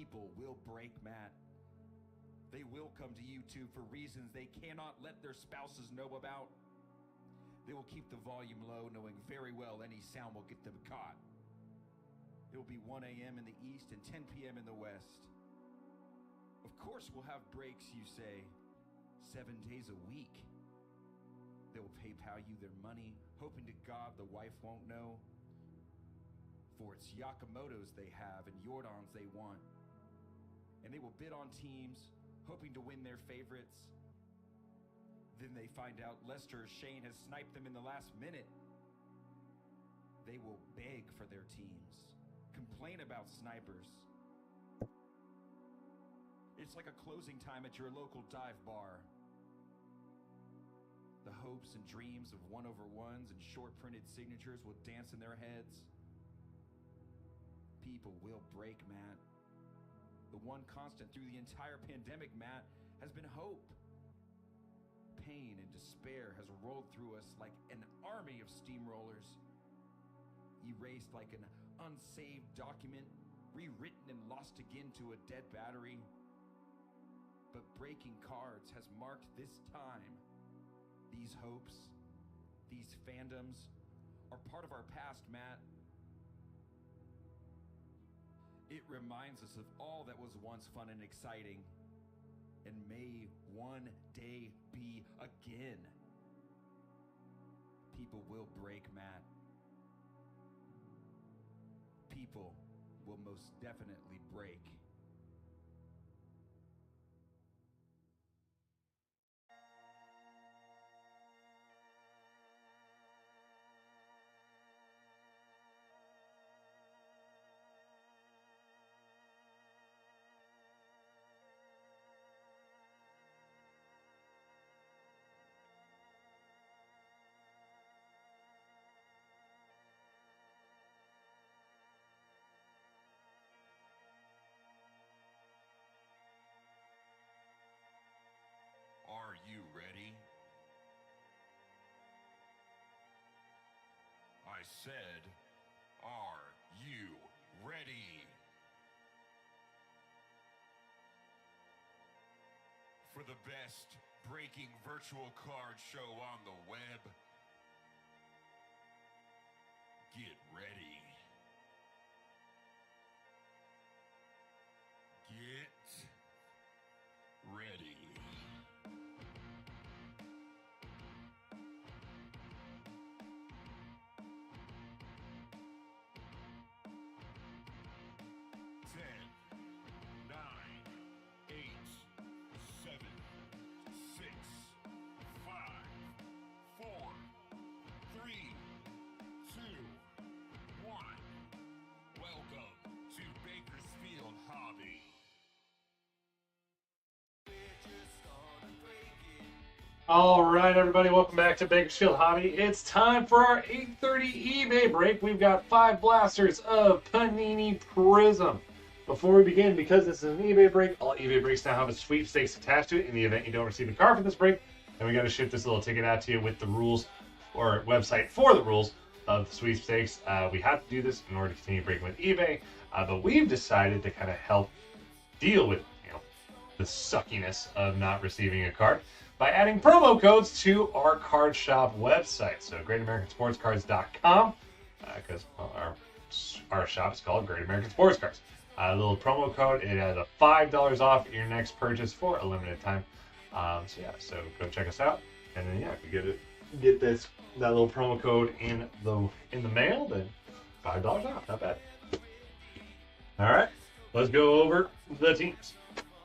People will break Matt. They will come to YouTube for reasons they cannot let their spouses know about. They will keep the volume low, knowing very well any sound will get them caught. It will be 1 a.m. in the east and 10 p.m. in the west. Of course we'll have breaks, you say, 7 days a week. They will PayPal you their money, hoping to God the wife won't know. For it's Yakamoto's they have and Jordan's they want. And they will bid on teams, hoping to win their favorites. Then they find out Lester or Shane has sniped them in the last minute. They will beg for their teams, complain about snipers. It's like a closing time at your local dive bar. The hopes and dreams of 1-over-1s and short printed signatures will dance in their heads. People will break, Matt. The one constant through the entire pandemic, Matt, has been hope. Pain and despair has rolled through us like an army of steamrollers. Erased like an unsaved document, rewritten and lost again to a dead battery. But breaking cards has marked this time. These hopes, these fandoms, are part of our past, Matt. It reminds us of all that was once fun and exciting, and may one day be again. People will break, Matt. People will most definitely break. Are you ready? I said, are you ready? For the best breaking virtual card show on the web, get ready. Get ready. All right, everybody, welcome back to Bakersfield Hobby. It's time for our 8:30 eBay break. We've got 5 blasters of Panini Prizm. Before we begin, because this is an eBay break, all eBay breaks now have a sweepstakes attached to it. In the event you don't receive a card for this break, then we got to ship this little ticket out to you with the rules or website for the rules of the sweepstakes. We have to do this in order to continue breaking with eBay, but we've decided to kind of help deal with the suckiness of not receiving a card by adding promo codes to our card shop website. So GreatAmericanSportsCards.com, because our shop is called Great American Sports Cards. A little promo code, it has a $5 off your next purchase for a limited time. So go check us out, and then if we get that little promo code in the mail, then $5 off, not bad. All right, let's go over the teams.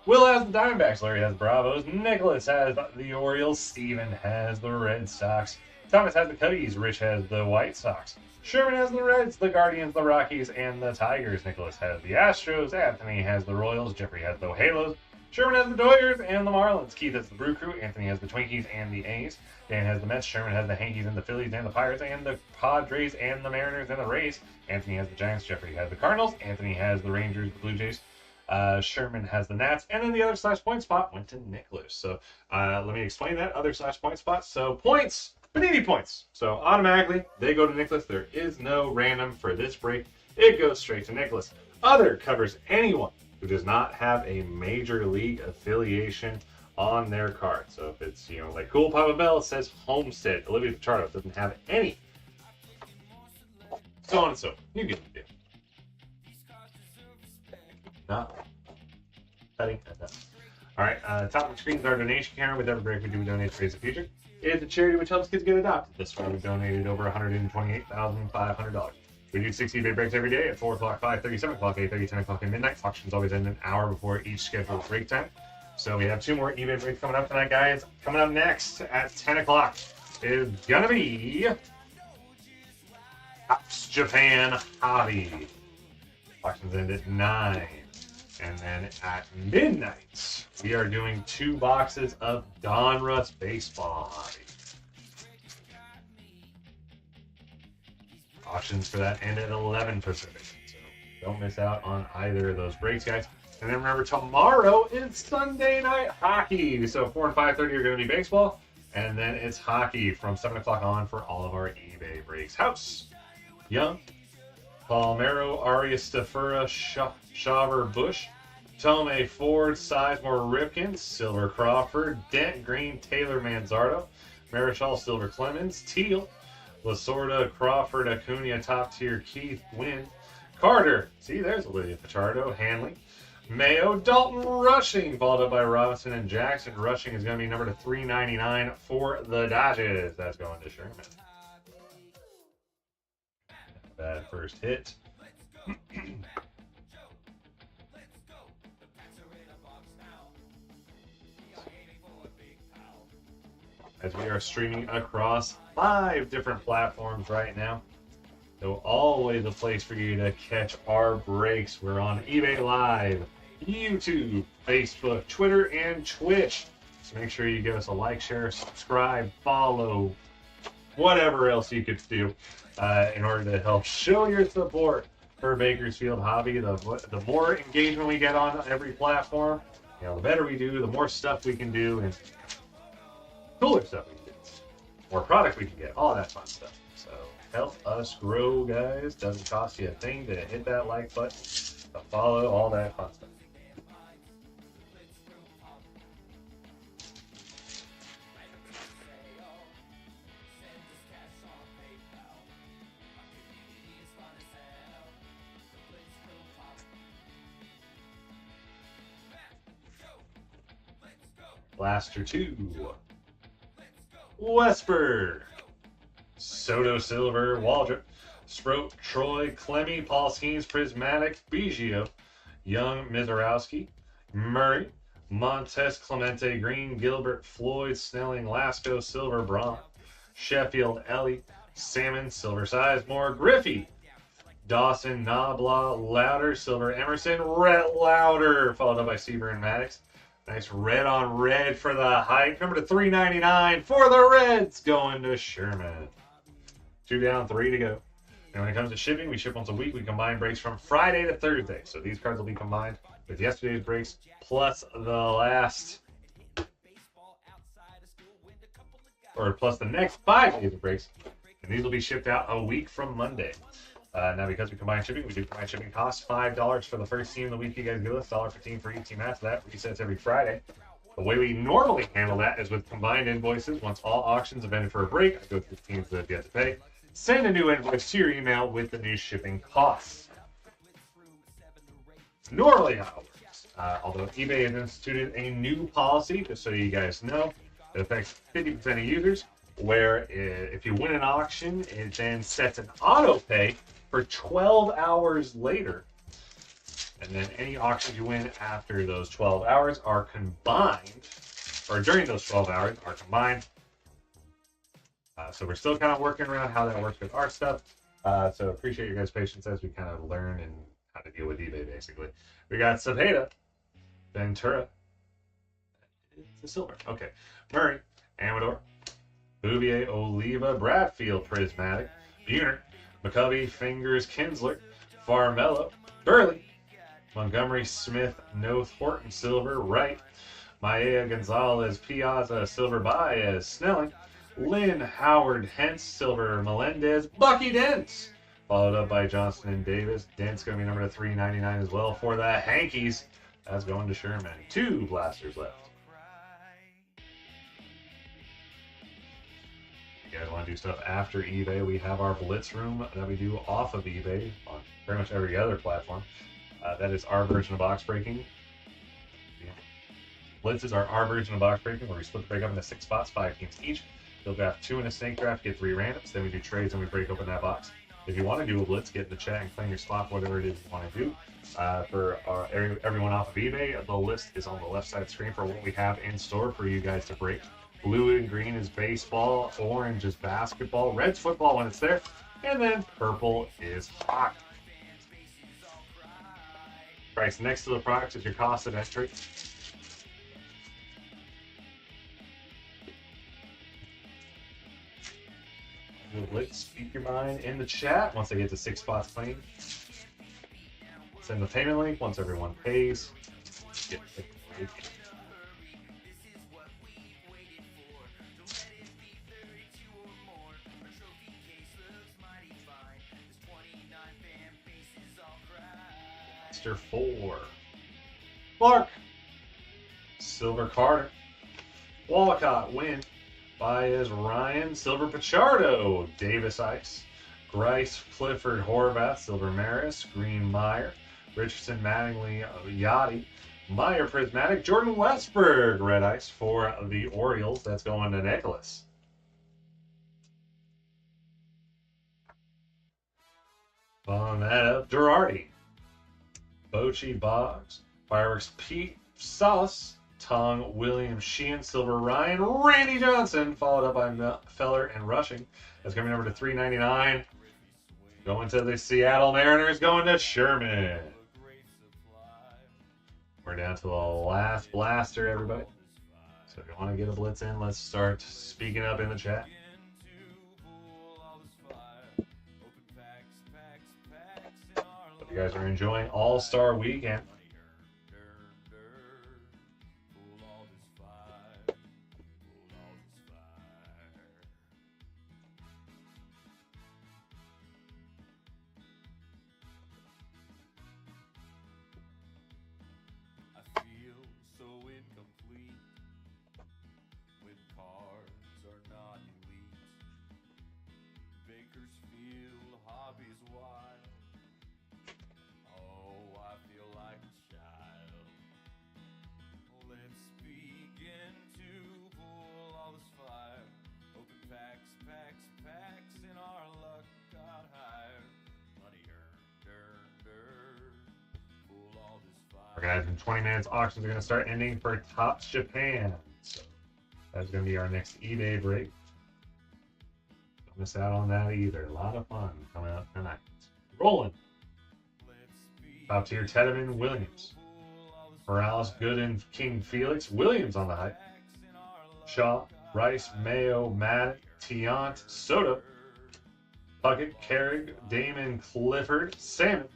Will has the Diamondbacks, Larry has the Bravos, Nicholas has the Orioles, Steven has the Red Sox, Thomas has the Cubbies, Rich has the White Sox, Sherman has the Reds, the Guardians, the Rockies, and the Tigers. Nicholas has the Astros, Anthony has the Royals, Jeffrey has the Halos, Sherman has the Doyers and the Marlins, Keith has the Brew Crew, Anthony has the Twinkies and the A's, Dan has the Mets, Sherman has the Yankees and the Phillies and the Pirates and the Padres and the Mariners and the Rays, Anthony has the Giants, Jeffrey has the Cardinals, Anthony has the Rangers, the Blue Jays, Sherman has the Nats, and then the other slash point spot went to Nicholas. So let me explain that other slash point spot. So points, Panini points. So automatically they go to Nicholas. There is no random for this break. It goes straight to Nicholas. Other covers anyone who does not have a major league affiliation on their card. So if it's, like Cool Papa Bell, it says Homestead. Olivia Pichardo doesn't have any. So on and so. You get the deal. Not cutting that down. All right, top of the screen is our donation counter. With every break we do, we donate to Raise the Future. It's a charity which helps kids get adopted. This far, we've donated over $128,500. We do 6 eBay breaks every day at 4 o'clock, 5:30, 7 o'clock, 8:30, 10 o'clock, and midnight. Auctions always end an hour before each scheduled break time. So we have 2 more eBay breaks coming up tonight, guys. Coming up next at 10 o'clock is going to be Topps Japan Hobby. Auctions end at 9. And then at midnight, we are doing 2 boxes of Donruss Baseball Hobby. Auctions for that end at 11 Pacific. So don't miss out on either of those breaks, guys. And then remember, tomorrow is Sunday Night Hockey. So 4 and 5:30 are going to be baseball. And then it's hockey from 7 o'clock on for all of our eBay breaks. House, Young, Palmero, Ariastafura, Shaver Bush, Tomei Ford, Sizemore Ripken, Silver Crawford, Dent Green, Taylor Manzardo, Marichal Silver Clemens, Teal, Lasorda, Crawford, Acuna, top tier, Keith, Wynn, Carter, see there's Olivia Pichardo, Hanley, Mayo, Dalton Rushing, followed up by Robinson and Jackson. Rushing is going to be number to 399 for the Dodgers. That's going to Sherman. Bad first hit. As we are streaming across 5 different platforms right now. So always a place for you to catch our breaks. We're on eBay Live, YouTube, Facebook, Twitter, and Twitch. So make sure you give us a like, share, subscribe, follow, whatever else you could do in order to help show your support for Bakersfield Hobby. The more engagement we get on every platform, the better we do, the more stuff we can do, and cooler stuff we can do, more product we can get, all that fun stuff. So help us grow, guys. Doesn't cost you a thing to hit that like button, to follow, all that fun stuff. Blaster 2. Westberg, Soto Silver, Waldrop, Sproat, Troy, Clemmy, Paul Skeens, Prismatic, Biggio, Young, Mizorowski, Murray, Montes, Clemente, Green, Gilbert, Floyd, Snelling, Lasco, Silver, Braun, Sheffield, Ellie, Salmon, Silver Sizemore, Griffey, Dawson, Nobla, Louder, Silver, Emerson, Rhett Louder, followed up by Seaver and Maddox. Nice red on red for the height. Number to 399 for the Reds, going to Sherman. 2 down, 3 to go. And when it comes to shipping, we ship once a week. We combine breaks from Friday to Thursday. So these cards will be combined with yesterday's breaks plus plus the next 5 days of breaks. And these will be shipped out a week from Monday. Now, because we combine shipping, we do combine shipping costs $5 for the first team of the week you guys give us, $1 per team for each team after that. Resets every Friday. The way we normally handle that is with combined invoices. Once all auctions have ended for a break, I go through the teams that have yet to pay. Send a new invoice to your email with the new shipping costs. Normally how it works. Although eBay has instituted a new policy, just so you guys know, that affects 50% of users, where if you win an auction, it then sets an auto pay for 12 hours later. And then any auctions you win after those 12 hours are combined, or during those 12 hours are combined. So we're still kind of working around how that works with our stuff. So appreciate your guys' patience as we kind of learn and how to deal with eBay, basically. We got Cepeda, Ventura, it's a silver. Okay. Murray, Amador, Bouvier, Oliva, Bradfield, Prismatic, Buhner, McCovey, Fingers, Kinsler, Farmello, Burley, Montgomery, Smith, Noth, Horton, Silver, Wright, Maea, Gonzalez, Piazza, Silver, Baez, Snelling, Lynn, Howard, Hentz, Silver, Melendez, Bucky Dent, Followed up by Johnson and Davis. Dent's going to be number to 399 as well for the Hankies. That's going to Sherman. 2 blasters left. If you guys want to do stuff after eBay, we have our Blitz room that we do off of eBay on pretty much every other platform. That is our version of box breaking. Blitz is our version of box breaking, where we split the break up into 6 spots, 5 teams each. You'll draft 2 in a snake draft, get 3 randoms. Then we do trades and we break open that box. If you want to do a blitz, get in the chat and claim your spot, whatever it is you want to do. For everyone off of eBay, the list is on the left side of the screen for what we have in store for you guys to break. Blue and green is baseball, orange is basketball, red's football when it's there, and then purple is hockey. Price next to the product is your cost of entry. Speak your mind in the chat once I get to 6 spots clean. Send the payment link once everyone pays. Get the break. Mr. 4. Clark. Silver Carter. Walcott win. Baez, Ryan, Silver Pichardo, Davis Ice, Grice, Clifford, Horvath, Silver Maris, Green Meyer, Richardson, Mattingly, Yachty, Meyer Prismatic, Jordan Westberg, Red Ice for the Orioles. That's going to Nicholas. Following that up, Girardi, Bochy, Boggs, Fireworks, Pete, Salas, Tong, William, Sheehan, Silver, Ryan, Randy Johnson, followed up by Feller and Rushing. That's going to be number to 399. Going to the Seattle Mariners, going to Sherman. We're down to the last blaster, everybody. So if you want to get a blitz in, let's start speaking up in the chat. Hope you guys are enjoying All-Star Weekend. Bakersfield, hobbies wild. Oh, I feel like a child. Let's begin to pull all this fire. Open packs, packs, packs, and our luck got higher. Money earned. Pull all this fire. We're going to have in 20 minutes. Auctions are going to start ending for Topps Japan. So that's going to be our next eBay break. Miss out on that either. A lot of fun coming up tonight. Rolling. Top tier Tedman, Williams. Morales, Good, and King Felix. Williams on the high. Shaw, Rice, Mayo, Maddox, Tiant, Soto. Puckett, Carrick, Damon, Clifford, Salmon.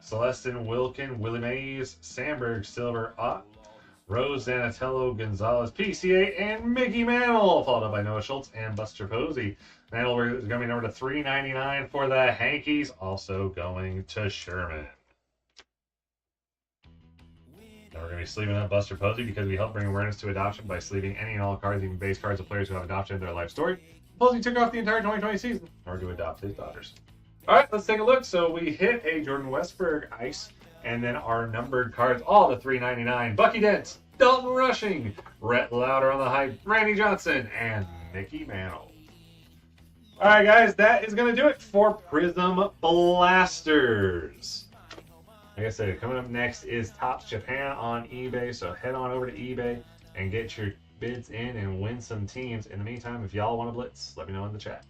Celestin, Wilkin, Willie Mays, Sandberg, Silver, Ott. Rose, Zanatello, Gonzalez, PCA, and Mickey Mantle, followed up by Noah Schultz and Buster Posey. Mantle is going to be number to 399 for the Hankies, also going to Sherman. Now we're going to be sleeving up Buster Posey because we help bring awareness to adoption by sleeving any and all cards, even base cards of players who have adoption in their life story. Posey took off the entire 2020 season in order to adopt his daughters. All right, let's take a look. So we hit a Jordan Westberg Ice. And then our numbered cards, all to 399. Bucky Dent, Dalton Rushing, Rhett Lauder on the high, Randy Johnson, and Mickey Mantle. All right, guys, that is going to do it for Prizm Blasters. Like I said, coming up next is Topps Japan on eBay. So head on over to eBay and get your bids in and win some teams. In the meantime, if y'all want to blitz, let me know in the chat.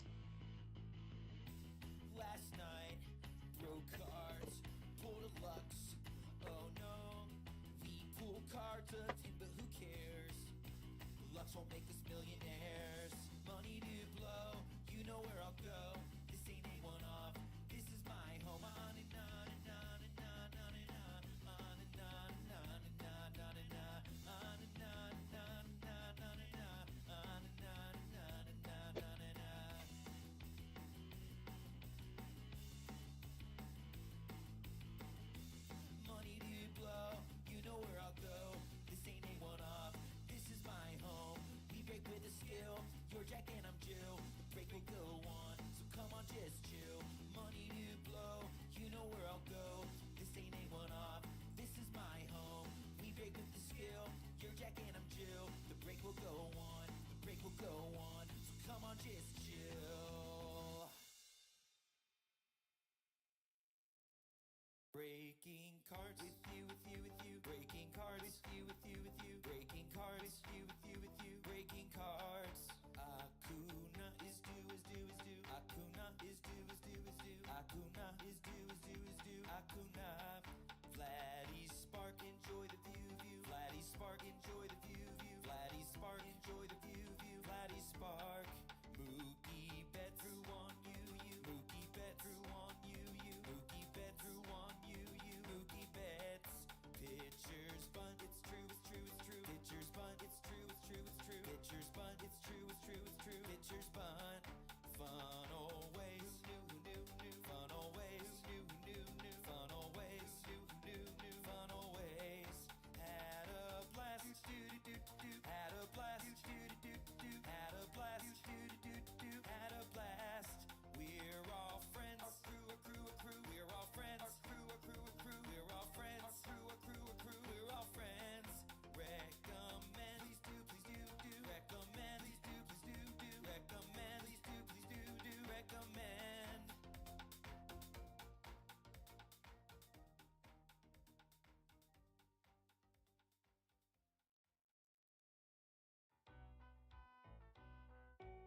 will go on. So come on, just chill. Money to blow, you know where I'll go. This ain't a one-off, this is my home. We break with the skill, you're Jack and I'm Jill. The break will go on, the break will go on. So come on, just chill. Breaking cards with you, with you, with you. Breaking cards with you, with you, with you. Breaking cards with you, with you, with you. Breaking cards. Akuna is due, is due, is due. Akuna is due, is due, is due. Akuna is due, is due, is due. Akuna. Flatty Spark, enjoy the view, view. Flatty Spark, enjoy the view, view. Flatty Spark, enjoy the view, view. Flatty Spark. Mookie bet through on you, you. Mookie bet through on you, you. Mookie bet through on you, you. Mookie bets. Pitchers bunt, it's true, it's true, it's true. Pitchers bunt, it's true, it's true, it's true. Pitchers bunt, it's true, it's true, it's true. Pitchers bunt. Fun always, who knew, who knew, fun always, who knew, who knew, fun always, who knew, who knew, fun always. Had a blast, had a blast, had a blast, had a blast. We're all friends, our crew, a crew, a crew. We're all friends, our crew, a crew, a crew. We're all friends, our crew, a crew, a crew. We're all friends. Recommend, please do, recommend, please do, recommend, please do, recommend.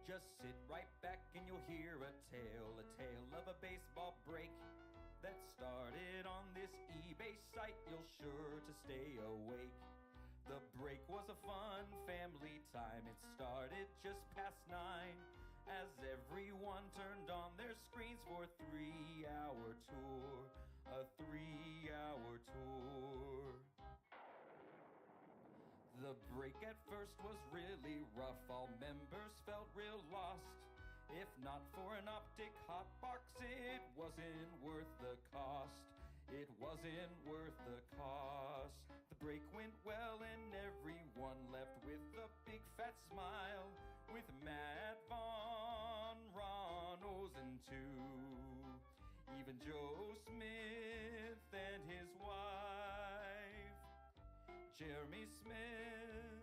Just sit right back and you'll hear a tale of a baseball break that started on this eBay site. You'll sure to stay awake. The break was a fun family time. It started just past 9 as everyone turned on their screens for a 3-hour tour. A 3-hour tour. The break at first was really rough. All members felt real lost. If not for an optic hotbox, it wasn't worth the cost. It wasn't worth the cost. The break went well and everyone left with a big fat smile. With Matt Vaughn, Ron Ozen too. Even Joe Smith and his wife. Jeremy Smith,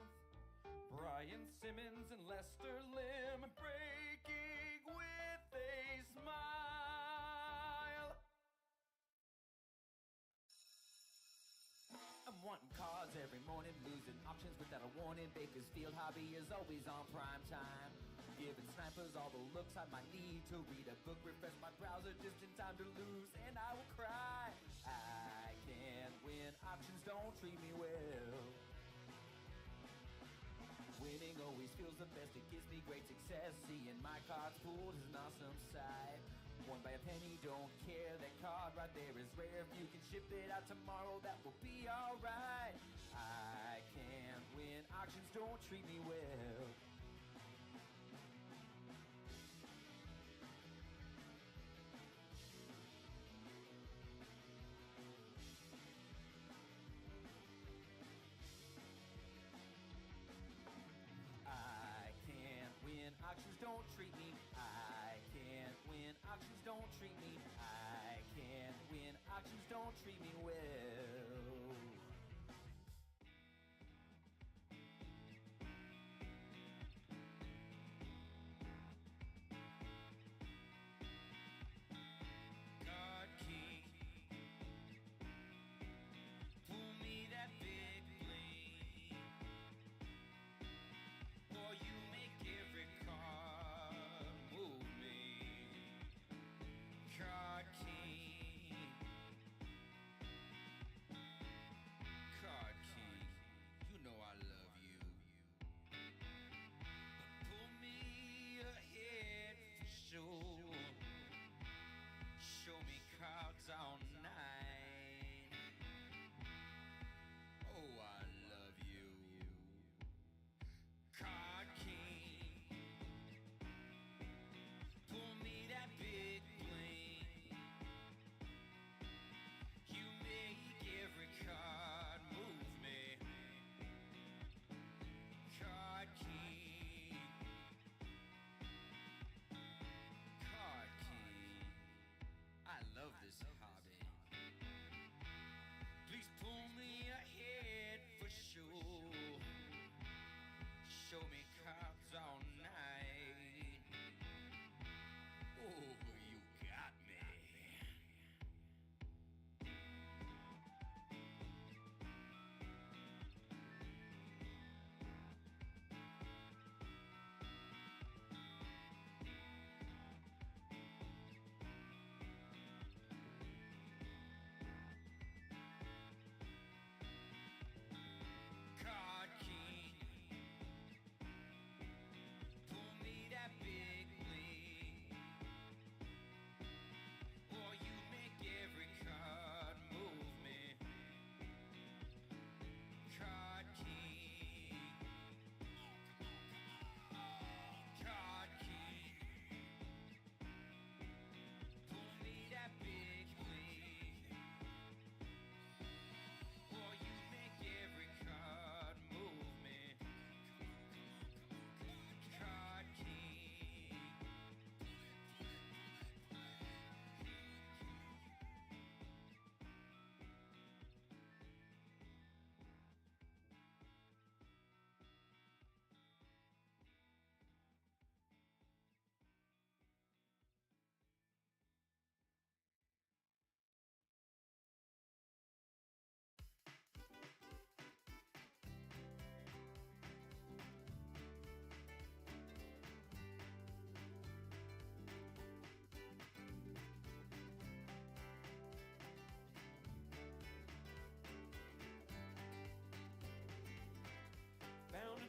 Brian Simmons and Lester Lim, breaking with a smile. I'm wanting cards every morning, losing options without a warning. Bakersfield hobby is always on prime time. Giving snipers all the looks I might need to read a book, refresh my browser just in time to lose, and I will cry. I can't win, options don't treat me well. Winning always feels the best, it gives me great success. Seeing my cards pulled is an awesome sight. Won by a penny, don't care, that card right there is rare. If you can ship it out tomorrow, that will be alright. I can't win, auctions don't treat me well. Auctions don't treat me. I can't win. Auctions don't treat me. I can't win. Auctions don't treat me well. God King, pull me that big bling, or you make every card move me. God King,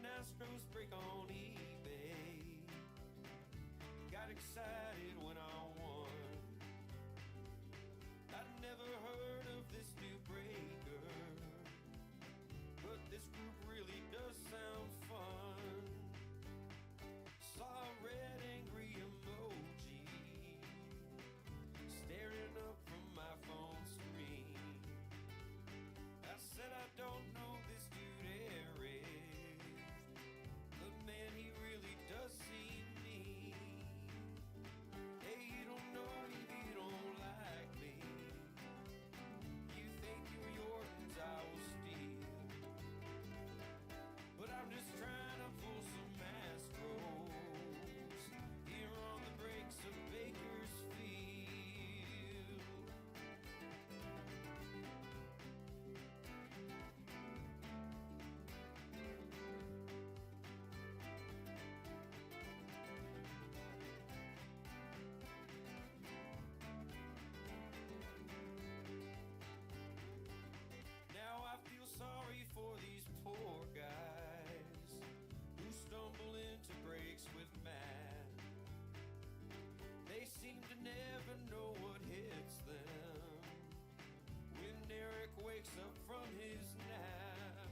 an Astros break on eBay. Got excited when I won. I'd never heard of this new breaker, but this group really does sound fun. Saw a red angry emoji staring up from my phone screen. I said I don't know this dude Eric, but man, he really does seem mean. Hey, you don't know me, you don't like me. You think you're Jordan's, I will steal. But I'm just trying to pull some Astros here on the breaks of Bakersfield. Now I feel sorry for these poor guys who stumble into breaks with Matt. They seem to never know what hits them when Eric wakes up from his nap.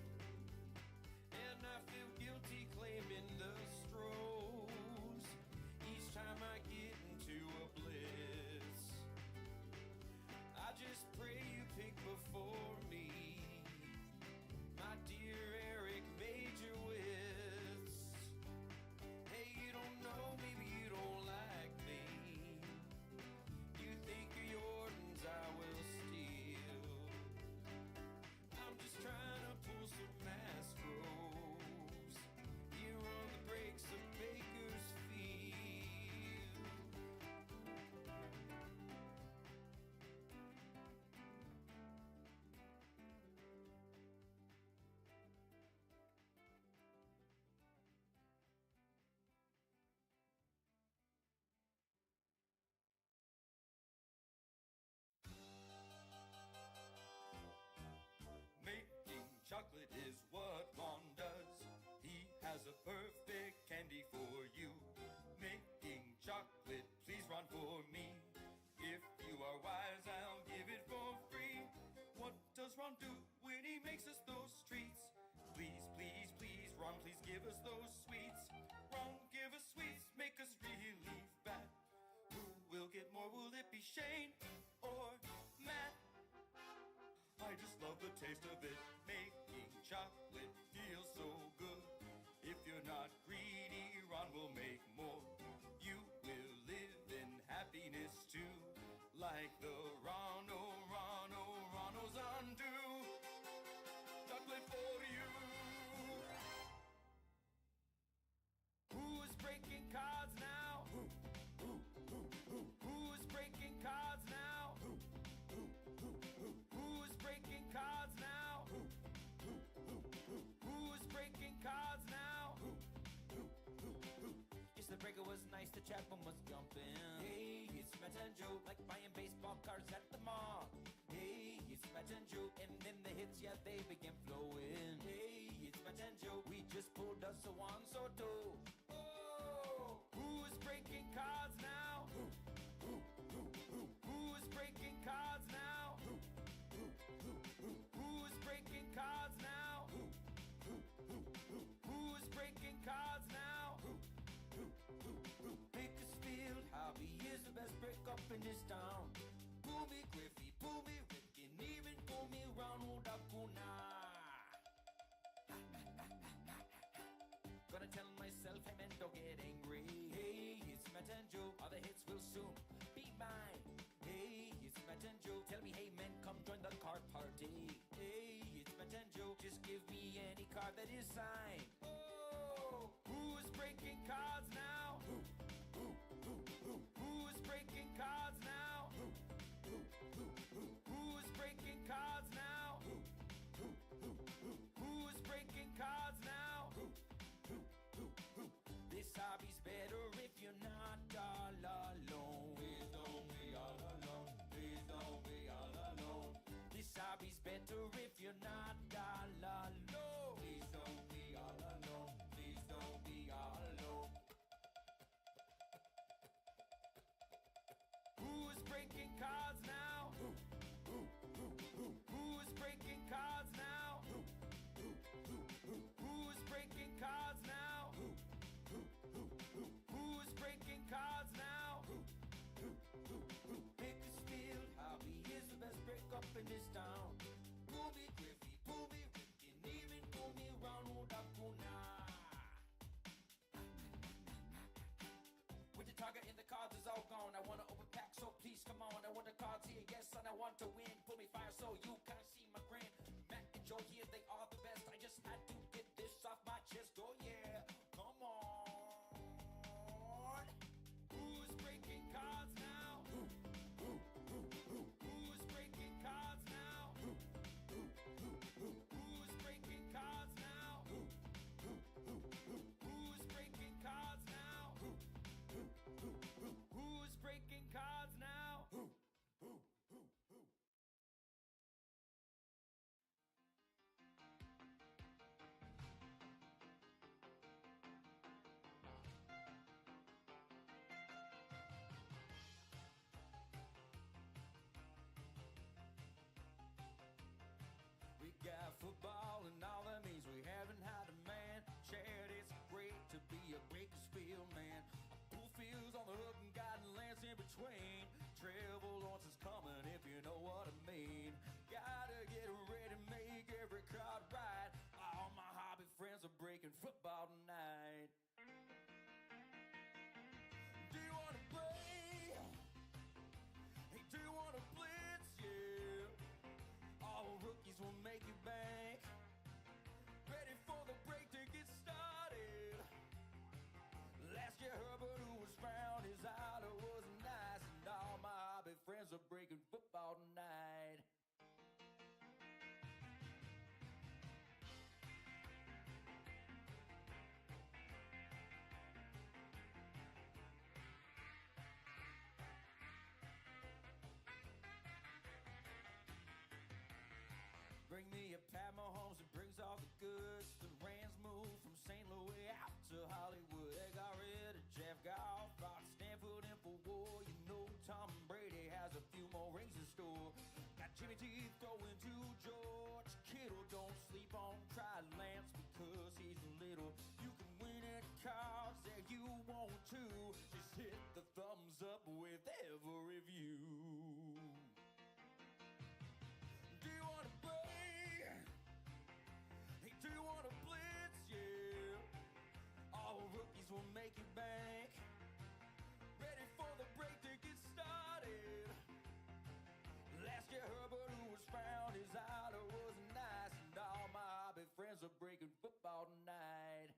And I feel guilty claiming the Stros each time I get into a blitz. I just pray you pick before me, my dear Eric Major Wits. Hey, you don't know me, but you don't like me. You think you're Jordan's, I will steal. I'm just trying to pull some Astros here on the breaks of Bakersfield. Making chocolate is what Ron does. He has a perfect candy for you. Making chocolate, please Ron, for me. If you are wise, I'll give it for free. What does Ron do when he makes us those treats? Please, please, please, Ron, please give us those sweets. Ron, give us sweets, make us really fat. Who will get more? Will it be Shane or Matt? I just love the taste of it. Making chocolate feels so good. If you're not greedy, Ron will make more. You will live in happiness too, like the Ronno's undo. Chocolate for you. Who's breaking cards now? Who's breaking cards now? Who's breaking cards now? Who's breaking cards now? Yes, the breaker was nice, the Chapman was jumping. Hey, it's Matt and Joe, like buying baseball cards at the mall. Hey, it's Matt and Joe, and then the hits, yeah, they began flowing. Hey, it's Matt and Joe, we just pulled us a once or two. Oh, who's breaking cards now? Who's breaking cards now? Who's breaking cards now? Who's breaking cards now? Bakersfield Hobby is the best break up in this town. Pull me Griffey, pull me Rick, and even pull me Ronald Acuna. Gonna tell myself, hey man, don't get angry. Hey, it's Matt and Joe, all the hits will soon be mine. Hey, it's Matt and Joe, tell me, hey man, come join the card party. Hey, it's Matt and Joe, just give me any card that is signed. Oh, who's breaking cards now? Who's breaking cards now? Who's breaking cards now? Who's breaking cards now? This hobby's better if you're not all alone. Please don't be all alone. Please don't be all alone. This hobby's better if you're not all alone. Please don't be all breaking cards now? Who's breaking cards now? Who's breaking cards now? Who's breaking cards now? Bakersfield hobby is the best break up in this town. Pull me Griffey, pull me Ricky, even pull me Ronald Acuna. With the target in the cards is all gone. I wanna open pack, so please come on. I want the cards here, yes, and I want to win. Pull me fire so you can see my grin. Matt and Joe here, they are the best. I just had to get this off my chest. Oh yeah, come on. Who's breaking cards now? Who's breaking cards now? Who's breaking cards now? Who's breaking cards now? Who's breaking cards now? We got football and all that means we haven't had a man. Chad, it's great to be a Bakersfield man. Pool fields on the hook and guiding lands in between. Travel Lawrence is coming if you know what I mean. Gotta get ready, make every card right. All my hobby friends are breaking football tonight. Do you wanna play? Hey, do you wanna blitz? Yeah. All rookies will make you bank. Ready for the break to get started. Last year Herbert, who was found, his idol was nice, and all my hobby friends are breaking football tonight. Bring me a Pat Mahomes that brings all the goods. The Rams moved from St. Louis out to Hollywood. They got rid of Jeff Goff, brought Stanford in for war. You know Tom Brady has a few more rings in store. Got Jimmy G throwing to George Kittle. Don't sleep on Try Lance because he's little. You can win at cards that you want to. Just hit the thumbs up with every view. Do you wanna play? Hey, do you wanna blitz? Yeah. All rookies will make you bank. Ready for the break to get started. Last year Herbert, who was found, his idol was nice, and all my hobby friends are breaking football tonight.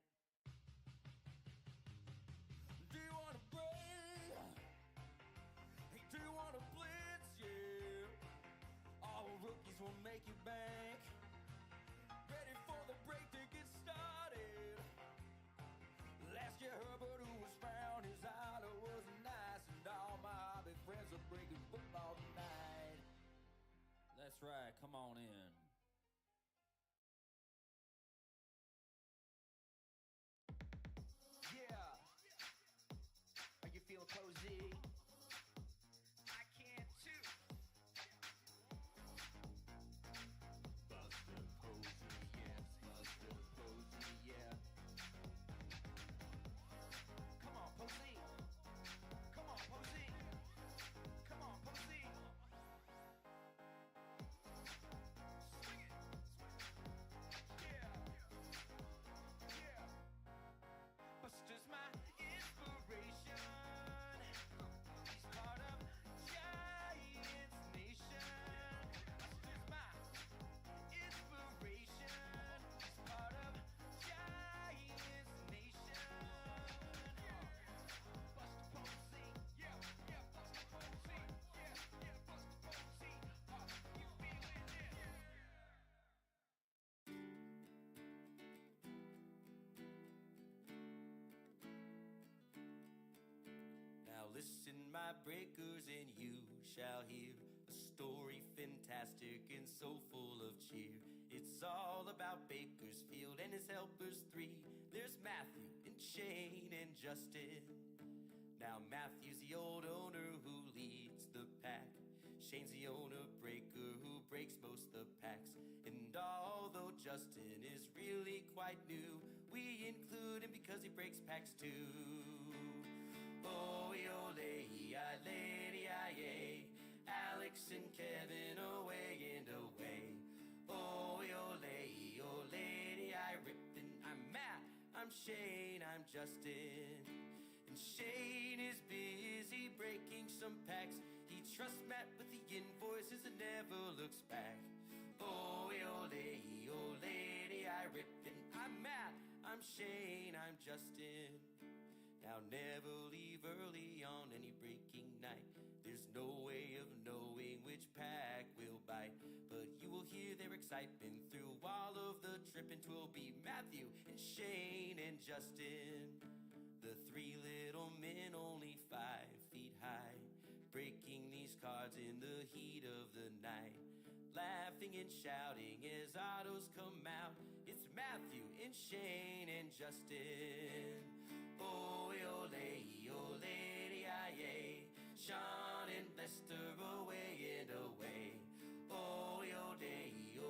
Do you wanna play? Hey, do you wanna blitz? Yeah. All rookies will make you bank. Ready for the break to get started. Last year Herbert, who was found, his idol was nice, and all my hobby friends are breaking football tonight. That's right, come on in. Yeah. Are you feeling cozy? I can too. Buster Posey, yes, Buster Posey, yeah. Come on, Posey. Come on, Posey. Come on, Posey. Swing it. Yeah. Yeah. Buster's my inspiration. He's part of Giants Nation. Buster's my inspiration. He's part of Giants Nation. Buster Posey, yeah, yeah, Buster Posey, yeah, yeah, Buster Posey. You feeling it? Now listen, my breakers, and you shall hear a story fantastic and so full of cheer. It's all about Bakersfield and his helpers three. There's Matthew and Shane and Justin. Now Matthew's the old owner who leads the pack. Shane's the owner breaker who breaks most the packs. And although Justin is really quite new, we include him because he breaks packs too. Oh, ole, lady, Alex and Kevin away and away. Oh, lady, I ripped and I'm Matt, I'm Shane, I'm Justin. And Shane is busy breaking some packs. He trusts Matt with the invoices and never looks back. Oh, lady, I ripped and I'm Matt, I'm Shane, I'm Justin. Now never leave early on any breaking night. There's no way of knowing which pack will bite, but you will hear their excitement through all of the trip, and 'twill be Matthew and Shane and Justin. The three little men only 5 feet high, breaking these cards in the heat of the night, laughing and shouting as autos come out. It's Matthew and Shane and Justin. Oh, lady, aye. Sean and Lester away and away. Oh,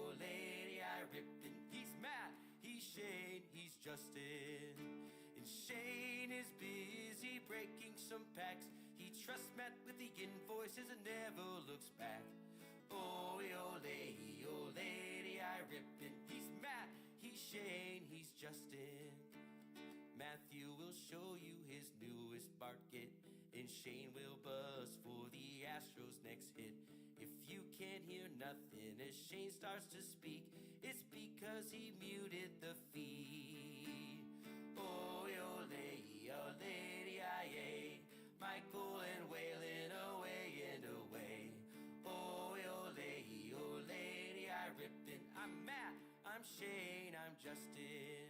lady, I ripped and he's Matt, he's Shane, he's Justin. And Shane is busy breaking some packs. He trusts Matt with the invoices and never looks back. Oh, lady, I ripped and he's Matt, he's Shane, he's Justin. Matthew will show you his newest Bart kit, and Shane will buzz for the Astros' next hit. If you can't hear nothing as Shane starts to speak, it's because he muted the feed. Oh, lady, aye. Michael and Waylon away and away. Oh, lady, I ripped and I'm Matt, I'm Shane, I'm Justin.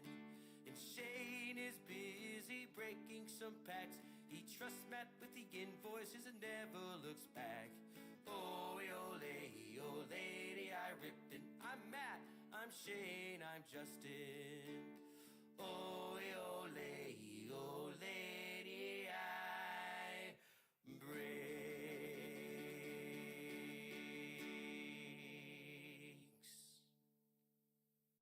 And Shane is busy breaking some packs. He trusts Matt with the invoices and never looks back. Oh, lady, I ripped and I'm Matt, I'm Shane, I'm Justin. Oh, lady, I breaks.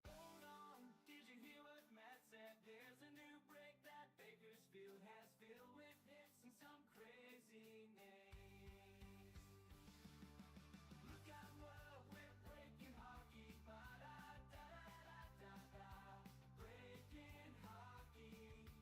Hold on, did you hear what Matt said? There's a new break that Bakersfield has filled with hits and some crazy names. Look out, whoa, we're breaking hockey, ba-da-da-da-da-da-da. Breaking hockey.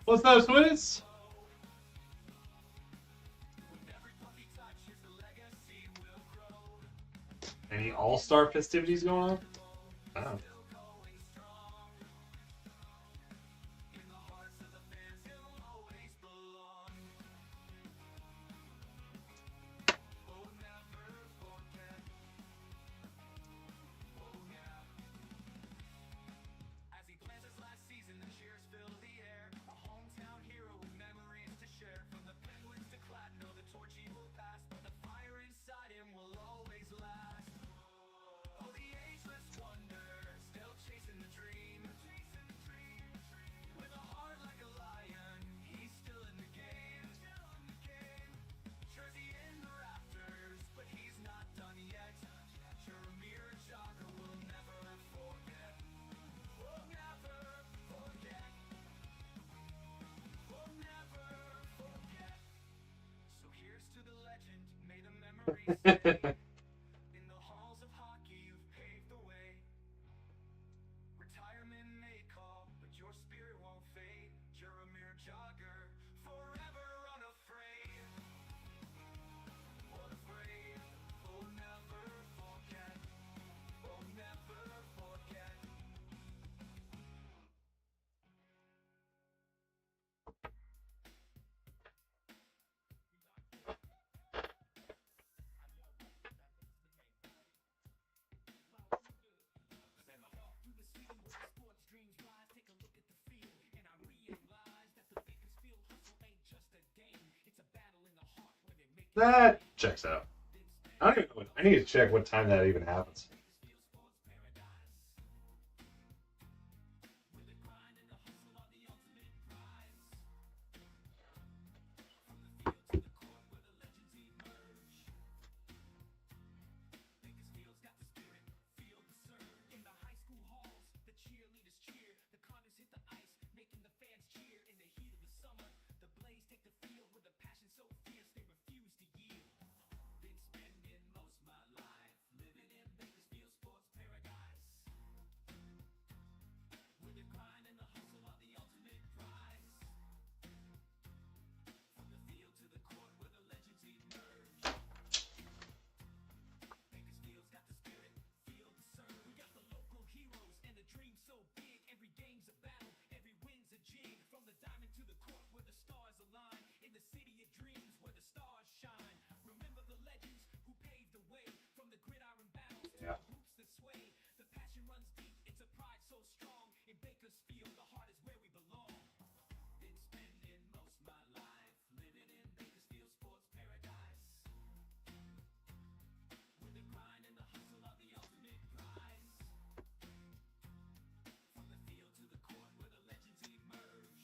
What's that, Swizz? Any all-star festivities going on? Oh. In the halls of hockey, you've paved the way. Retirement may call, but your spirit won't fade. You're a mere jogger, forever unafraid. Unafraid, oh never forget. Oh never forget. That checks out. I don't even know I need to check what time that even happens. Yeah. The passion runs deep, it's a pride so strong. In Bakersfield, the heart is where we belong. Been spending most my life living in Bakersfield sports paradise. With the grind and the hustle are the ultimate prize. From the field to the court where the legends emerge.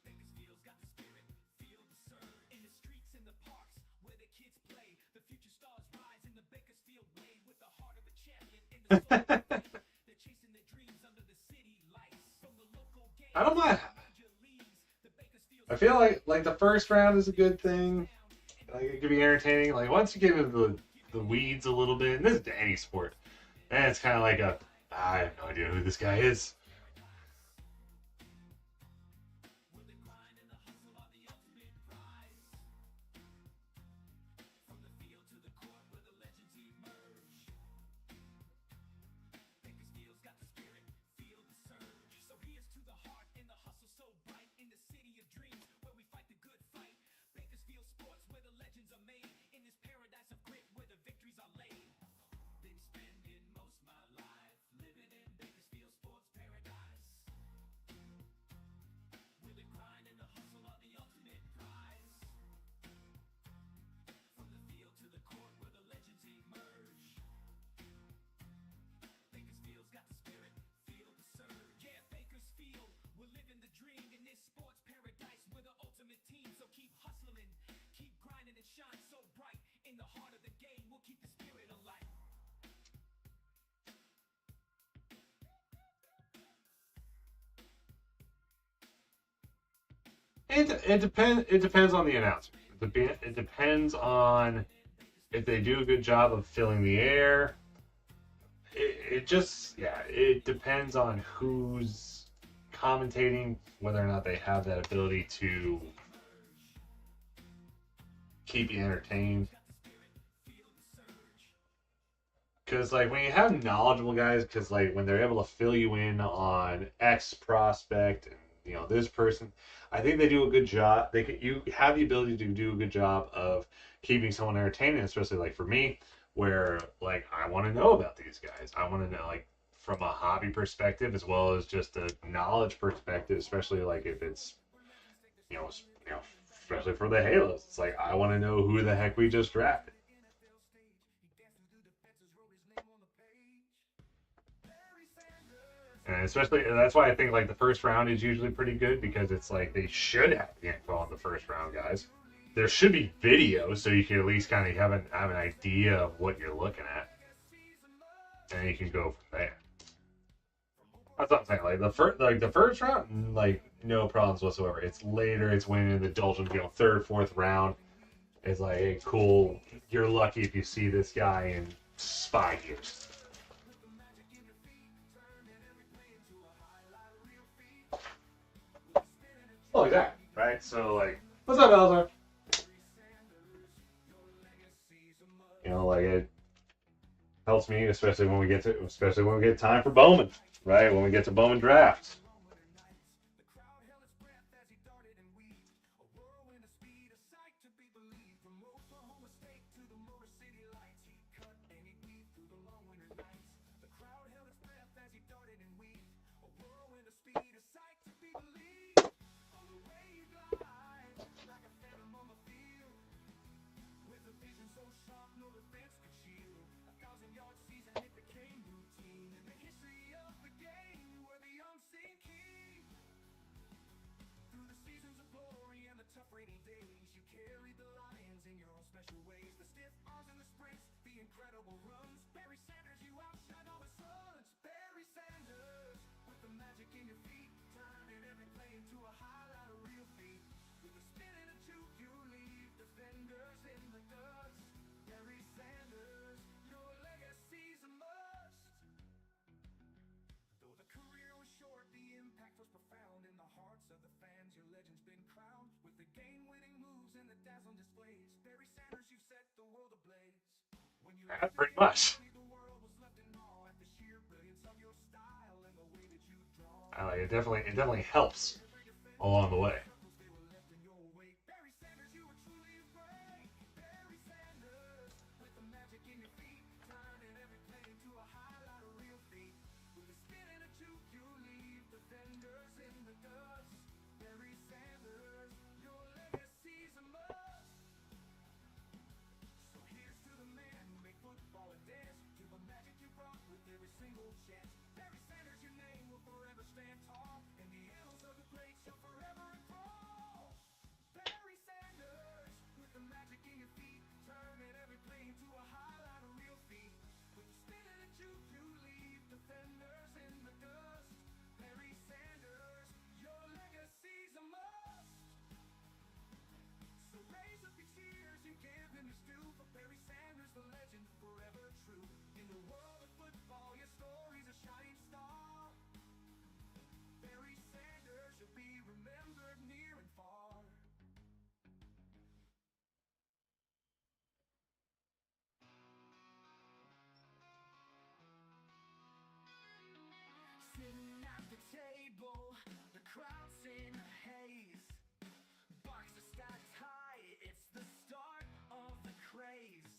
Bakersfield's got the spirit, feel the surge. In the streets and the parks where the kids play, the future stars rise in the Bakersfield way with the heart of a champion in the soul. They're chasing their dreams under the city lights. From the local game, I don't mind. major leagues, the Bakersfield I feel like the first round is a good thing. Like it could be entertaining. Like once you get into the weeds a little bit, and this is to any sport, then it's kind of like I have no idea who this guy is. with the grind and the hustle are the ultimate prize. From the field to the court where the legends emerge. Bakersfield's got the spirit, feel the surge. So here's to the heart and the hustle so bright in the city of dreams where we fight the good fight. Bakersfield sports where the legends are made in this paradise of grit where the victories are laid. Been spending most my life living in Bakersfield sports paradise. With the grind and the hustle are the ultimate prize. From the field to the court where the legends emerge. Bakersfield's got the spirit, feel the surge. Yeah, Bakersfield, we're living the dream in this sports paradise. We're the ultimate team, so keep hustling, keep grinding and shine so bright. In the heart of the game, we'll keep the spirit alight. It depends on the announcer. It depends on if they do a good job of filling the air. It depends on who's commentating, whether or not they have that ability to keep you entertained. Because, like, when you have knowledgeable guys, because, like, when they're able to fill you in on X prospect and, you know, this person, I think they do a good job. You have the ability to do a good job of keeping someone entertained, especially, like, for me, where, like, I want to know about these guys. I want to know, like, from a hobby perspective as well as just a knowledge perspective, especially, like, if it's, you know, especially for the Halos. It's like, I want to know who the heck we just drafted. And especially, that's why I think like the first round is usually pretty good, because it's like they should have the info on the first round guys. There should be video so you can at least kind of have an idea of what you're looking at, and you can go from there. That's what I'm saying. Like the first round, like no problems whatsoever. It's later. It's when in the doldrums, you know, third, fourth round. It's like, hey, cool. You're lucky if you see this guy in 5 years. Oh, exactly. Right? So, like, what's up, Elzar? You know, like, it helps me, especially when we get time for Bowman, right? When we get to Bowman drafts. Yeah, pretty much. It definitely helps along the way. Sitting at the table, the crowd's in a haze. Barks are stacked high, it's the start of the craze.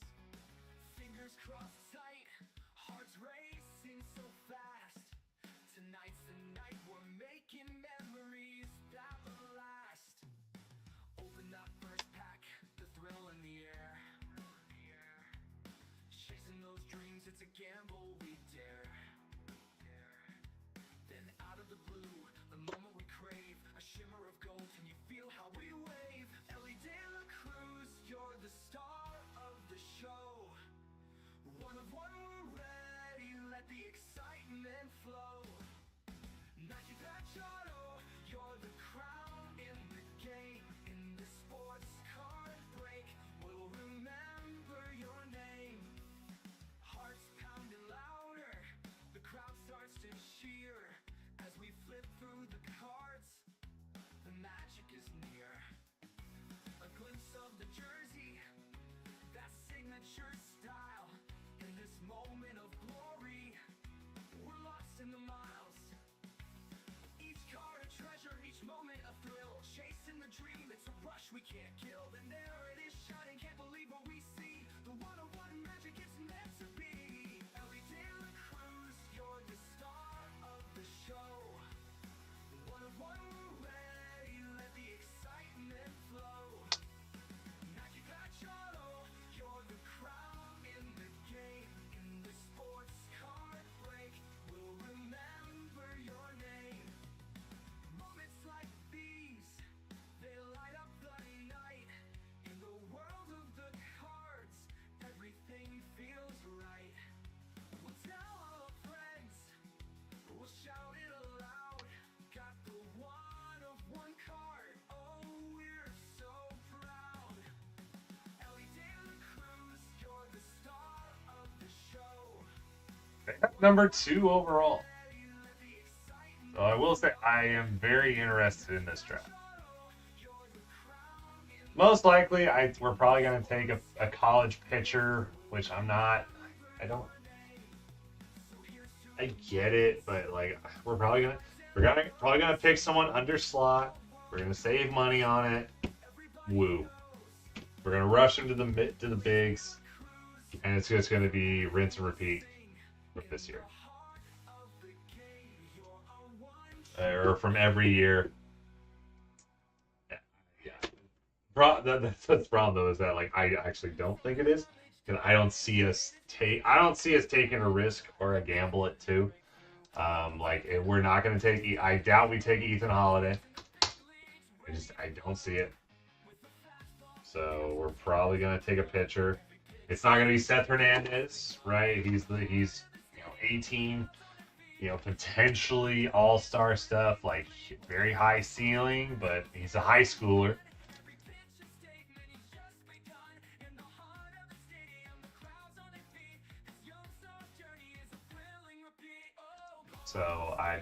Fingers crossed tight, hearts racing so fast. Tonight's the night we're making memories that will last. Open that first pack, the thrill in the air. Chasing those dreams, it's a gamble we dare. Then out of the blue, the moment we crave, a shimmer of gold, can you feel how we wave? Ellie De La Cruz, you're the star of the show. One of one, we're ready, let the excitement flow. Nike Patch Auto, you're the crown in the game. In the sports card break, we'll remember your name. Hearts pounding louder, the crowd starts to cheer as we flip through the adventure style. In this moment of glory, we're lost in the miles. Each card a treasure, each moment a thrill. Chasing the dream, it's a rush we can't kill. And there it is, shining, can't believe what we see. The one-on-one magic is meant to be. Every day on the cruise, you're the star of the show. One-on-one, we're ready, let the excitement flow. Nike patch auto, you're the crown in the game. In the sports card break, we'll remember your name. Moments like these, they light up the night. In the world of the cards, everything feels right. We'll tell all our friends, we'll shout it aloud. Got the one-of-one card, oh, we're so proud. Ellie Daily Cruz, you're the star of the show. Number 2 overall. So I will say I am very interested in this draft. Most likely, we're probably going to take a college pitcher, which I'm not. I get it, but like we're probably gonna pick someone under slot. We're gonna save money on it. Woo. We're gonna rush them to the bigs, and it's just gonna be rinse and repeat with this year. Or from every year. Yeah. That's the problem though, is that like I actually don't think it is, because I don't see us taking a risk or a gamble at 2. We're not going to take. I doubt we take Ethan Holiday. I don't see it. So we're probably going to take a pitcher. It's not going to be Seth Hernandez, right? He's 18, potentially all-star stuff, like very high ceiling, but he's a high schooler. So I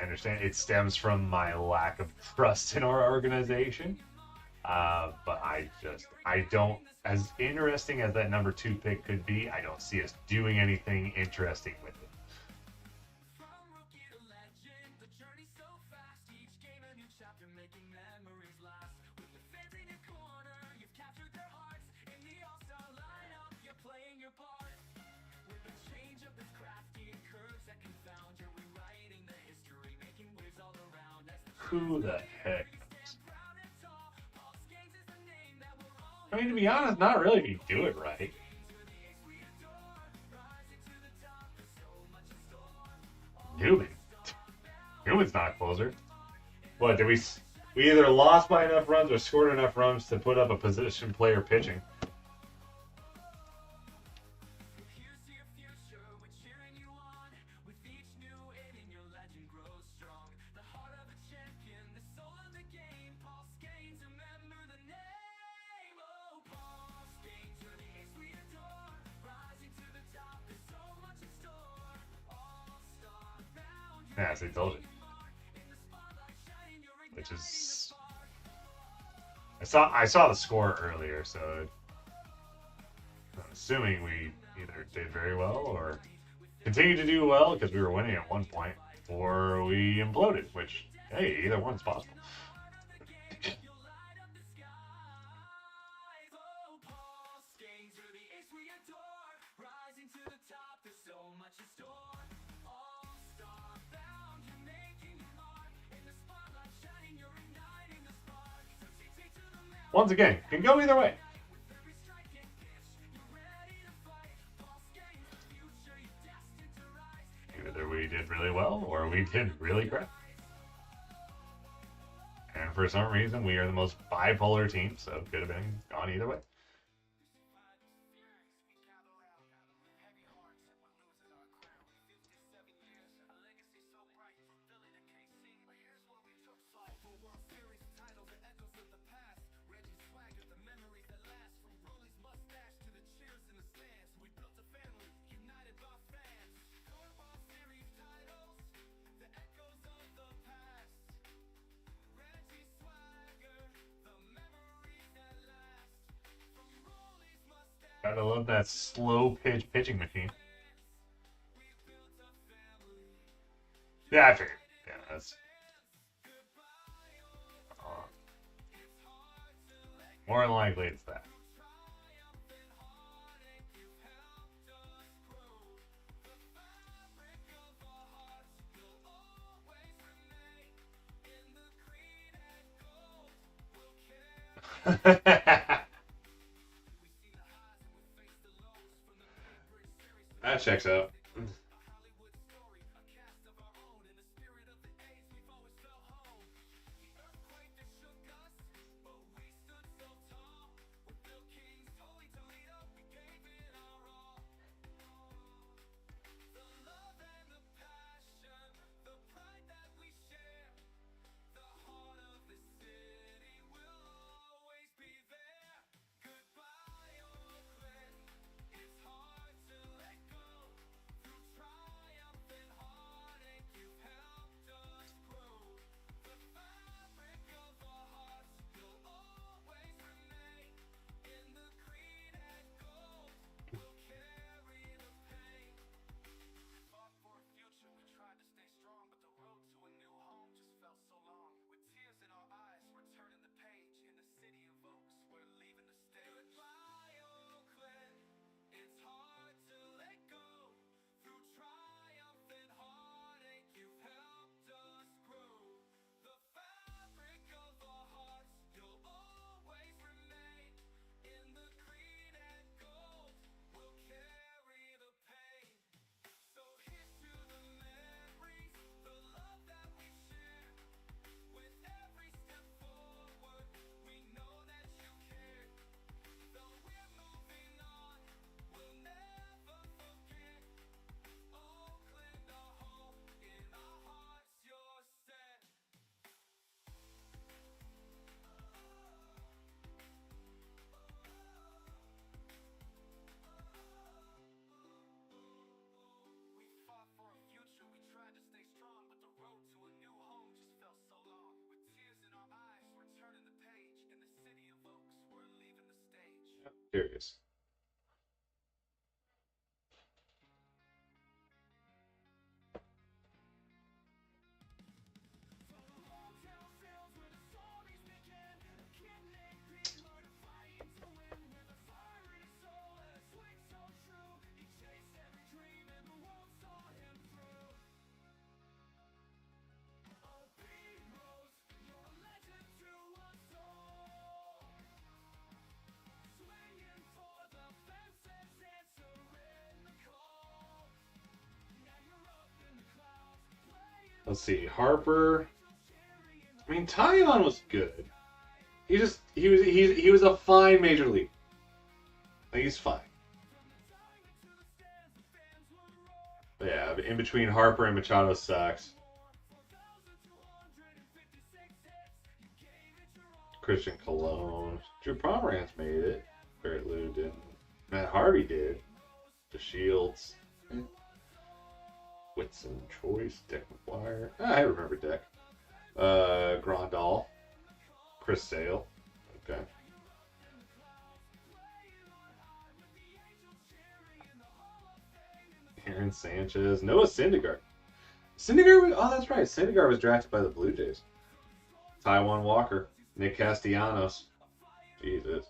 understand it stems from my lack of trust in our organization. But I don't, as interesting as that number 2 pick could be, I don't see us doing anything interesting with it. Who the heck? I mean, to be honest, not really if you do it right. Newman's not a closer. What, did we either lost by enough runs or scored enough runs to put up a position player pitching? Yeah, as I told you. Which is, I saw the score earlier, so I'm assuming we either did very well or continued to do well because we were winning at one point, or we imploded. Which, hey, either one's possible. Once again, can go either way. Either we did really well or we did really crap. And for some reason, we are the most bipolar team, so it could have been gone either way. Gotta love that slow pitch pitching machine. Yeah, I figured. Yeah, that's. More than likely, it's that. That checks out. Curious. Let's see, Harper. I mean, Tyon was good. He was a fine major league. Like, he's fine. But yeah, in between Harper and Machado sucks. Christian Colon. Drew Pomeranz made it. Barrett Lou didn't. Matt Harvey did. The Shields. Whitson, Choice, Deck McGuire. I remember Deck. Grandal. Chris Sale. Okay. Aaron Sanchez. Noah Syndergaard. Oh, that's right. Syndergaard was drafted by the Blue Jays. Taiwan Walker. Nick Castellanos. Jesus.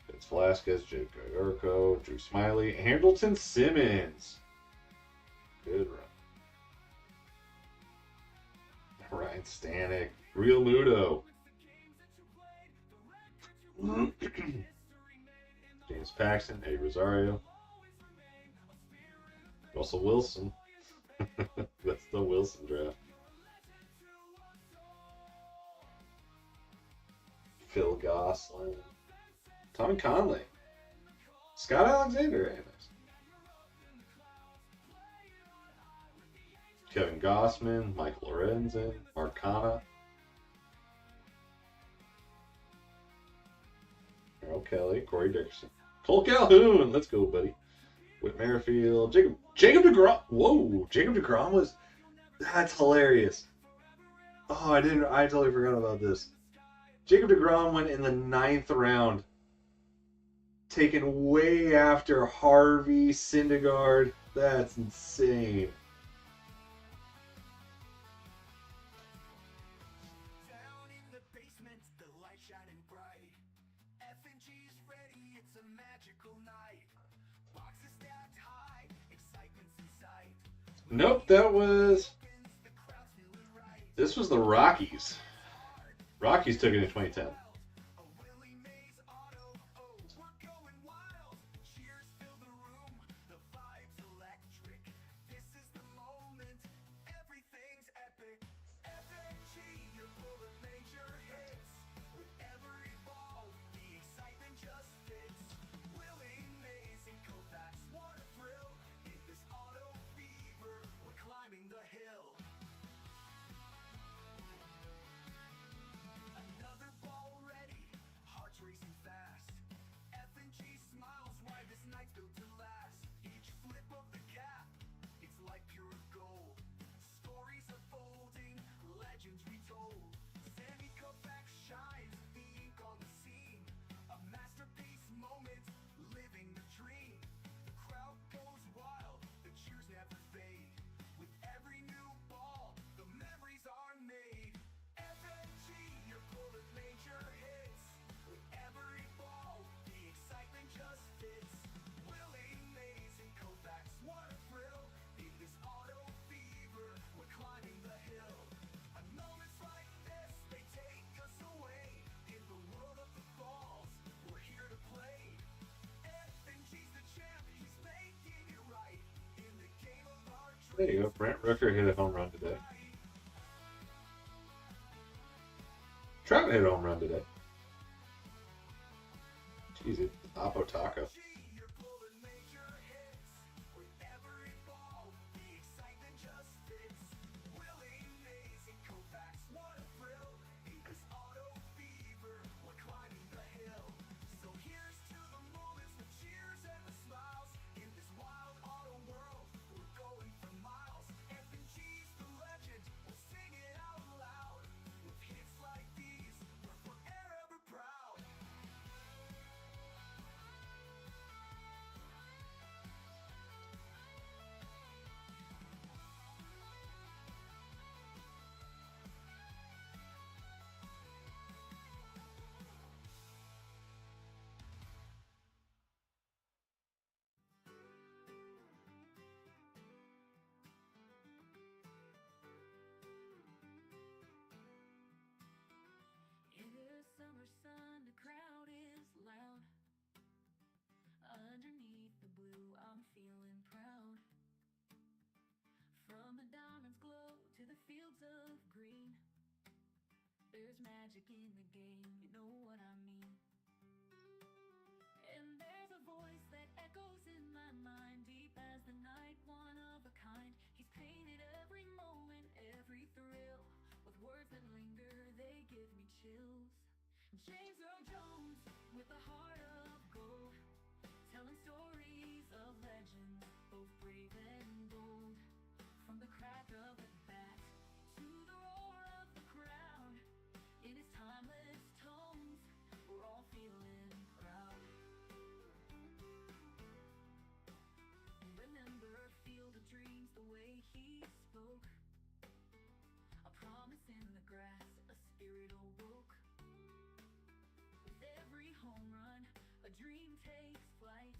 Vince Velasquez, Jake Urco, Drew Smiley, Hamilton Simmons. Good run. Ryan Stanek, Real Muto. James Paxton, Eddie Rosario. Russell Wilson. That's the Wilson draft. Phil Gosselin. Tommy Conley. Scott Alexander. Hey, nice. Kevin Gossman. Michael Lorenzen. Mark Canha. Earl Kelly. Corey Dickerson. Cole Calhoun. Let's go, buddy. Whit Merrifield. Jacob DeGrom. Whoa. Jacob DeGrom was That's hilarious. Oh, I totally forgot about this. Jacob deGrom went in the 9th round, taken way after Harvey, Syndergaard. That's insane. Down in the basement, the light shining bright. F&G's ready, it's a magical night. Boxes stacked high, excitement's in sight. Nope, that was... Opens, the crowd's feeling right. This was the Rockies. Rockies took it in 2010. A Willie Mays auto, oh, we're going wild. Cheers fill the room, the vibe's electric. This is the moment, everything's epic. F&G, you're pulling major hits. With every ball, the excitement just fits. Willie Mays and Kovacs, what a thrill. In this auto fever, we're climbing the hill. Another ball ready, hearts racing fast. F&G smiles, why this night's built to last. Each flip of the cap, it's like pure gold. Stories unfolding, legends retold. Sammy Kovacs shines, the ink on the scene. A masterpiece moment, living the dream. The crowd goes wild, the cheers never fade. With every new ball, the memories are made. F&G, you're pulling major hits. With every ball, the excitement just fits. Willie Mays and Kovacs, what a thrill. In this auto fever, we're climbing the hill. And moments like this, they take us away. In the world of the balls, we're here to play. F&G's the champ, he's making it right. In the game of our There you go. Brent Rooker hit a home run today. Trout hit a home run today. Jeez, it's Oppo Taco. You're pulling major hits. With every ball, the excitement just fits. Willie Mays and Kovacs, what a thrill. In this auto fever, we're climbing the hill. So here's to the moments with cheers and the smiles. In this wild auto world, we're going for miles. F&G's the legend, we'll sing it out loud. With hits like these, we're forever proud. In the summer sun, the crowd is loud. Underneath the blue, I'm feeling proud. From the diamond's glow to the fields of green, there's magic in the game, you know what I mean. And there's a voice that echoes in my mind, deep as the night, one of a kind. He's painted every moment, every thrill, with words that linger, they give me chills. James Earl Jones, with a heart of gold, telling stories of legends, both brave and bold. From the crack of the bat to the roar of the crowd, in his timeless tones, we're all feeling proud. Remember Field of Dreams, the way he spoke, a promise in the grass, a spirit awoke. With every home run, a dream takes flight.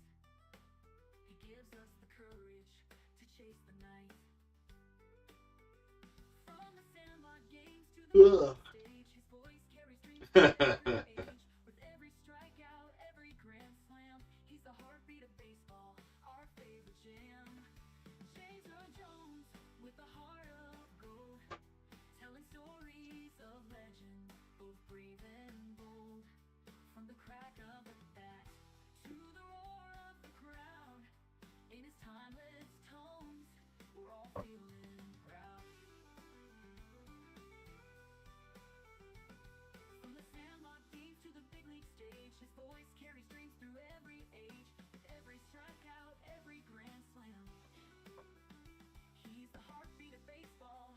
He gives us the courage to chase the night. From the sandlot games to the Ugh. stage, his voice carries dreams to every age. With every strikeout, every grand slam, he's the heartbeat of baseball, our favorite jam. James Earl Jones, with a heart of gold, telling stories of legends, both brave and bold. From the crack of the bat to the roar of the crowd, in his timeless tones, we're all feeling proud. From the sandlot games to the big league stage, his voice carries dreams through every age. With every strikeout, every grand slam, he's the heartbeat of baseball,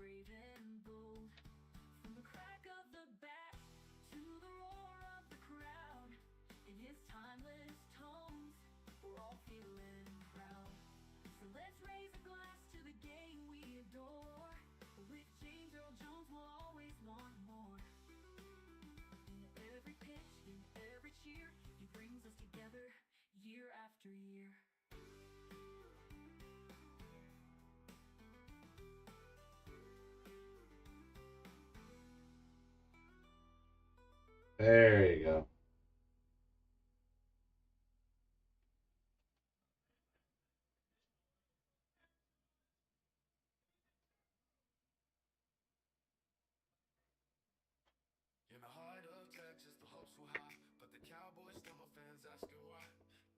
brave and bold. From the crack of the bat to the roar of the crowd, in his timeless tones, we're all feeling proud. So let's raise a glass to the game we adore. With James Earl Jones, we'll always want more. In every pitch, in every cheer, he brings us together year after year. There you go. In the heart of Texas, the hopes were high, but the Cowboys still no fans asking why.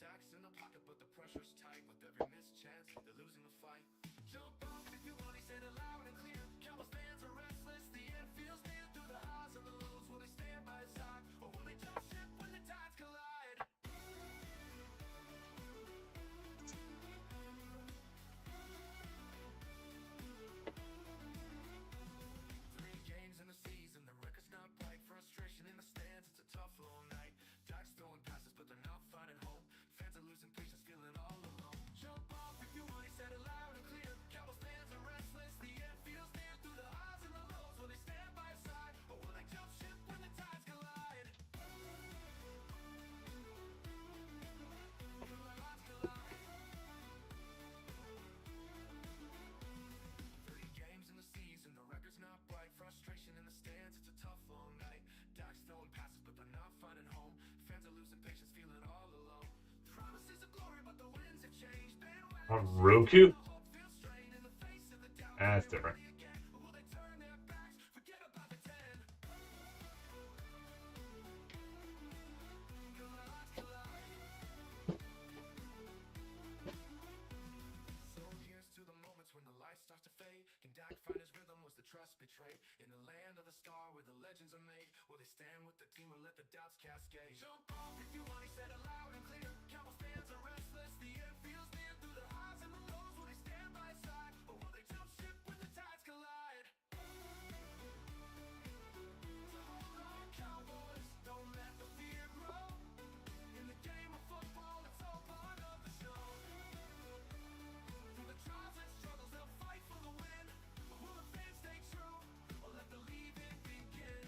Dax in the pocket, but the pressure's tight. With every missed chance, they're losing the fight. Jump off if you want, he said it loud and clear. Cowboys fans are restless, the end feels near. Through the highs and the lows, will they stand by his side, or will they jump ship when the tides collide? 3 games in the season, the record's not bright. Frustration in the stands, it's a tough long night. Dax throwing passes, but they're not finding home. Fans are losing patience, feeling all alone. Jump off if you want, he said it loud and clear. Cowboys fans are restless, the end feels near. Through the highs and the lows, will they stand by his side, or will they jump ship when the tides collide? When the tides collide. 30 games in the season, the record's not bright. Frustration in the stands, it's a tough long night. Dax throwing passes, but they're not finding home. Fans are losing patience, feeling all alone. Promises of glory, but the winds have changed. On Roku? Hope feels strained in the face of the doubt. That's different. Again, will they turn their backs? Forget about the 10. So here's to the moments when the lights start to fade. Can Dak find his rhythm? Was the trust betrayed? In the land of the star where the legends are made, will they stand with the team or let the doubts cascade? Jump off if you want, he said it loud and clear. Cowboys fans are restless, the end feels near. Through the highs and the lows, will they stand by his side, or will they jump ship when the tides collide? So hold on, Cowboys, don't let the fear grow. In the game of football, it's all part of the show. Through the trials and struggles, they'll fight for the win. But will the fans stay true, or let the leaving begin?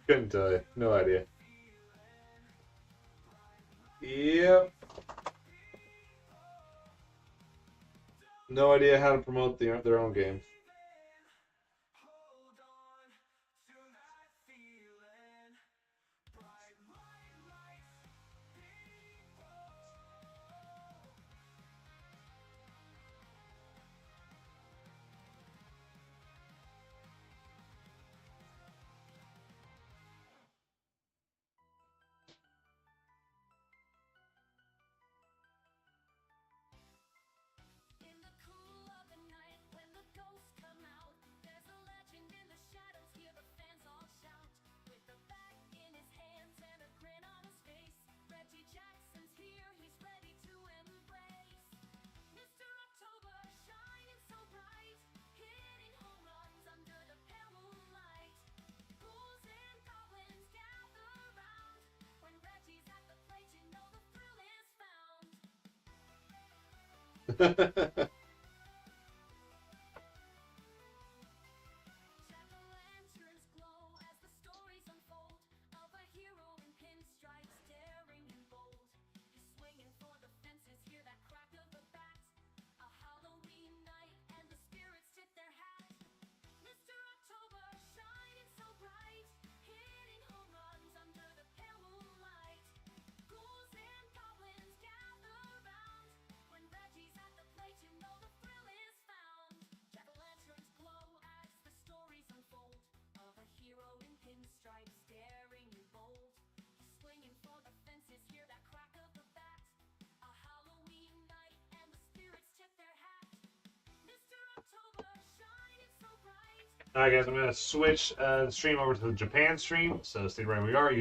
Couldn't tell you. No idea. Yep. No idea how to promote their own games. Hold on to that feeling. Bright lights, people. In the cool of the night, when the ghosts come out, there's a legend in the shadows, hear the fans all shout. With the bat in his hands and a grin on his face, Reggie Jackson's here, he's ready to embrace. Mr. October shining so bright, hitting home runs under the pale moonlight. Ghouls and goblins gather round, when Reggie's at the plate you know the thrill is found. Jack-o'-lanterns glow as the stories unfold of a hero in pinstripes, daring and bold. He's swinging for the fences, hear that crack of a bat. A Halloween night and the spirits tip their hat. Mr. October shining so bright, hitting home runs under the pale moonlight. Ghouls and goblins gather round, when Reggie's at the plate you know the thrill is found. Jack-o'-lanterns glow as the stories unfold of a hero in pinstripes, daring and bold. He's swinging for the fences, hear that crack of the bat. A Halloween night and the spirits tip their hat. Mr. October shining so bright. Alright guys, I'm going to switch the stream over to the Japan stream, so stay right where we are.